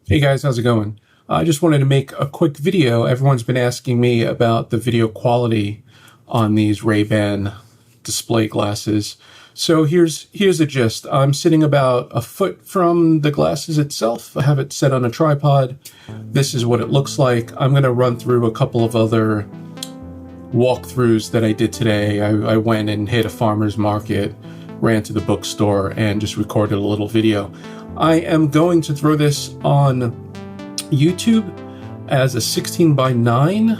Hey guys, how's it going? I just wanted to make a quick video. Everyone's been asking me about the video quality on these Ray-Ban display glasses. So here's the gist. I'm sitting about a foot from the glasses itself. I have it set on a tripod. This is what it looks like. I'm going to run through a couple of other walkthroughs that I did today. I went and hit a farmer's market, ran to the bookstore, and just recorded a little video. I am going to throw this on YouTube as a 16:9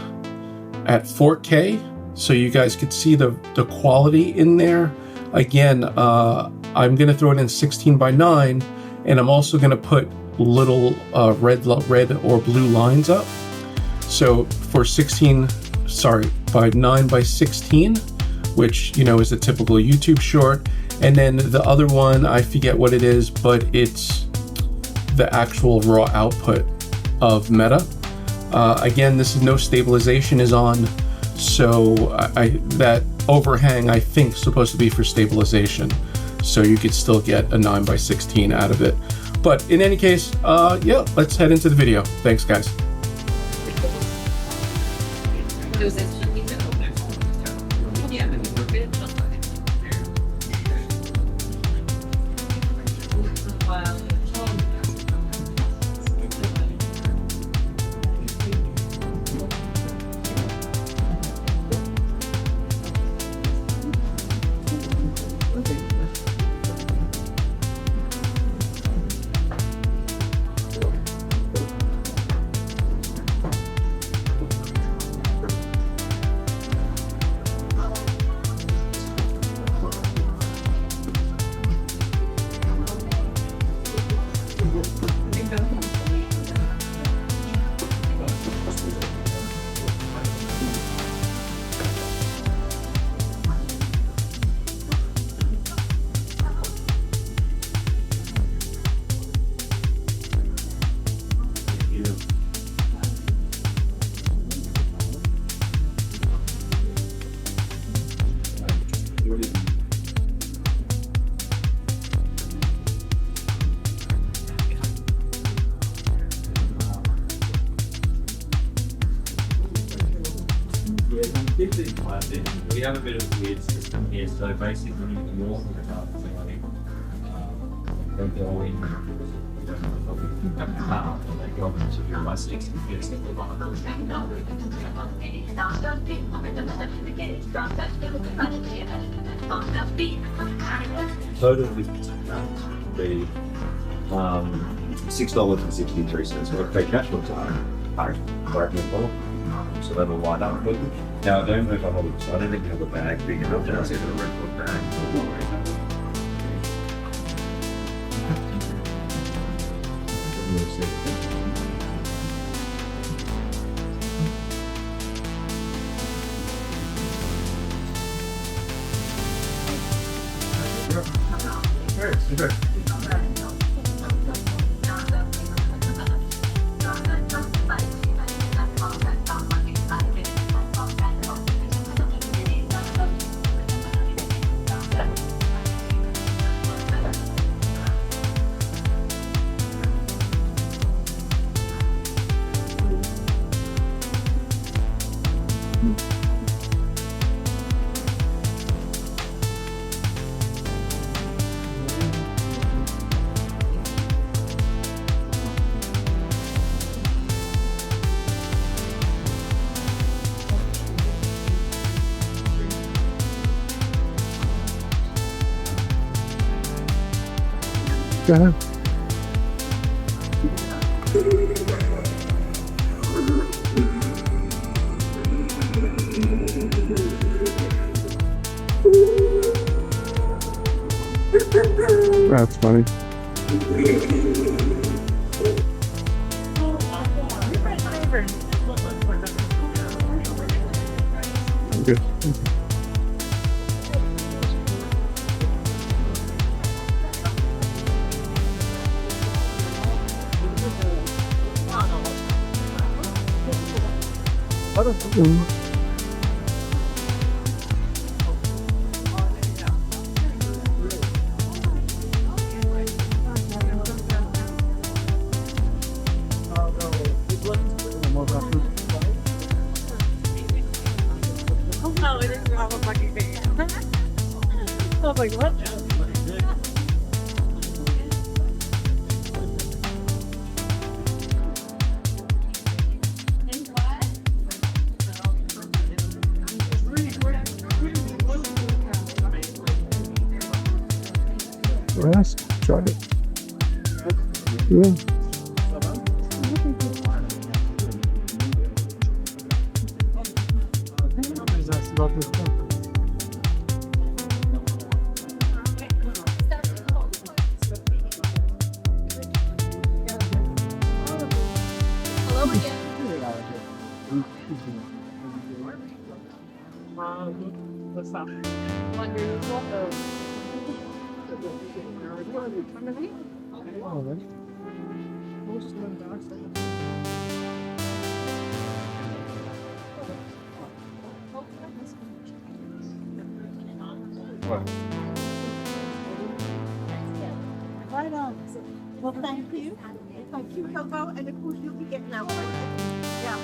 at 4K, so you guys could see the quality in there. Again, I'm going to throw it in 16:9, and I'm also going to put little red or blue lines up. So for 9:16, which is a typical YouTube short. And then the other one, I forget what it is, but it's the actual raw output of Meta. Again, this is no stabilization is on, so that overhang I think is supposed to be for stabilization, so you could still get a 9:16 out of it. But in any case, yeah, let's head into the video. Thanks, guys. We have a bit of a weird system here, so basically you're they go in, and they go into your plastic computers that live on total would be $6.63. We've got to pay cash for time. So that'll line up with it. Now I don't know if I hold it, so I don't think you have a bag big enough to see the record bag. Go ahead. That's funny. I'm good. Yeah. Hello again. Right on. Well, thank you. Thank you, Coco. And of course, you'll be getting out. Yeah.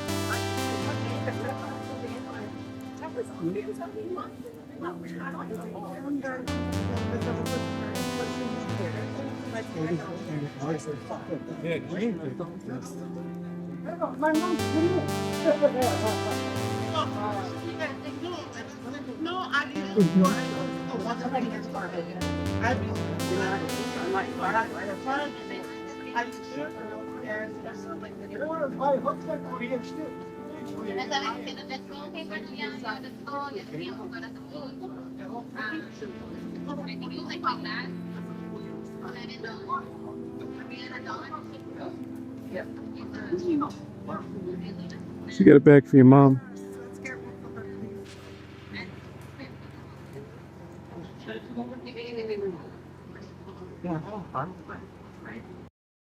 My mom's no, I didn't. She got a bag for your mom.